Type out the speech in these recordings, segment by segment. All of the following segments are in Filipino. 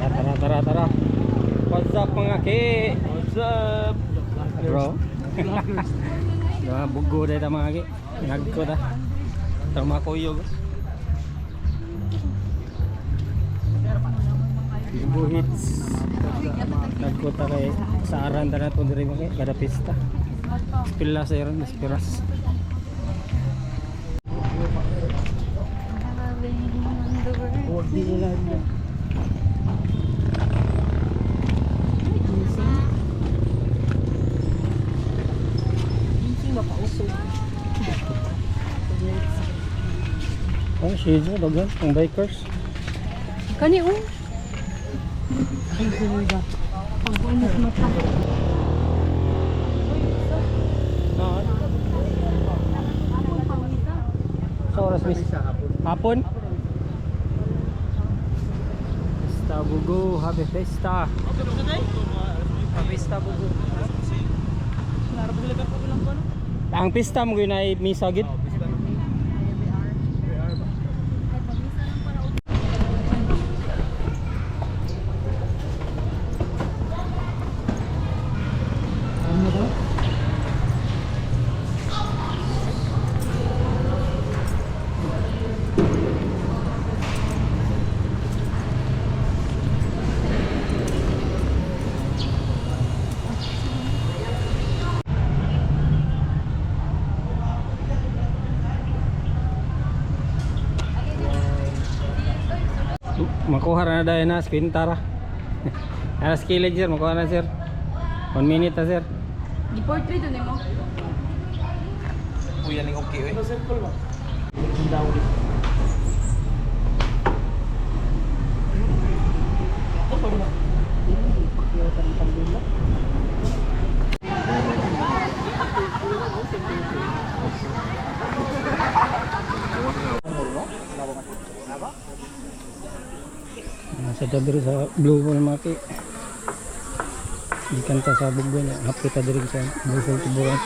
Tara. What's up mga ki? What's up? Bro. Nah, bugo dahil mga ki. Nagko na. Tama kuyog. Bugo hits. Nagko ta kay sa aranda na to diri mga ki. Kada pista. Pila sa iron, piras. Oh, shades mo, dagan, ang bikers. Kani oh. Ay, talaga. Ang buwan mata. Sa oras mis hapon. Festa Bugo, happy festa. Happy festa Bugo. Ang pista mo gyud ay misa gid. Makuha na dahil na squintara. Ana skilled sir, makuha na sir. 1 minute na sir. Di portrait doon mo. Kuya ning okay eh. Circle ba? Nasa diri sa Blue Wall Maki. Ikan ta sa bugbo niya. Hapit ta diri sa Blue Wall Tiburon.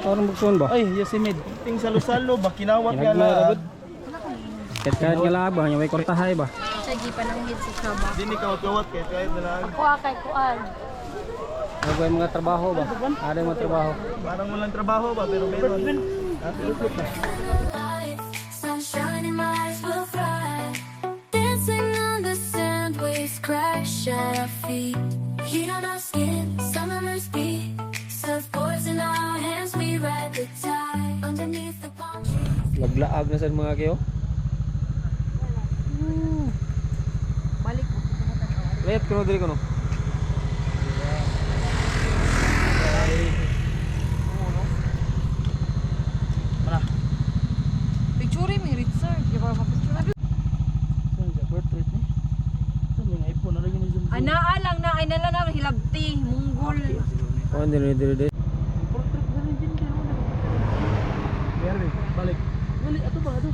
Orang bukson ba? Ay, Yosemite. Ting salo-salo ba kinawat nga Kinagmay la. Kahit nga labang, yung may kortahay ba? Sige pa nang hit si Chaba. Dini kawat-kawat kahit na lang. Ako kay kuan. Ano ba yung mga trabaho ba? Ada yung mga trabaho. Parang walang trabaho ba pero meron. Sunshine in my eyes will fly. Dancing on the sand, waves crash at our feet. Heat on our skin, summer speed. Surfboards in our hands, we ride the tide. Underneath the palm trees. Naglaag na sa mga kayo. Balik mo. Wait, kuno diri kuno. Picture mi Richard. Di ba pa-picture? Portrait ni. Sa mga iPhone na lagi ni zoom. Anaa lang na ay nala na hilabti, munggol. Oh, diri. Portrait na rin din dito. Pero balik. Balik ato ba ato?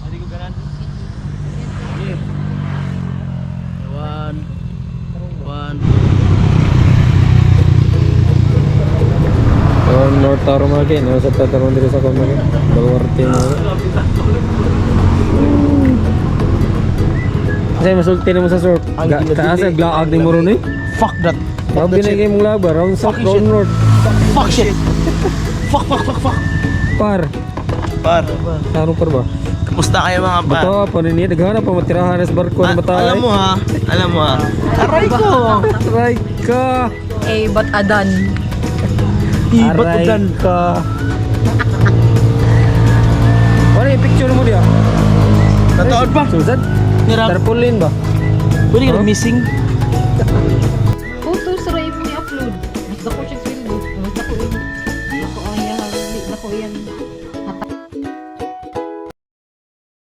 Hindi ko ganan. Sige. One. North Tower mga kayo. Nasa tatarong diri sa kong mga Baluarte mga kayo. Kasi masulti na mo sa surf. Kaasa glaag ni mo ron eh. Fuck that. Sabi na kayo mong laba. Round south, round north. Fuck shit. Fuck. Par. Tarong par ba? Kamusta kayo mga pa? Bato, panini. Naghanap pa matirahan sa barko ng batay. Alam mo ha. Aray ko. Aray ka. Eh, but adan. Aray ka. Ano yung picture mo diya? Nataon pa? Susad? Nirap. Tarpaulin ba? Pwede ka missing.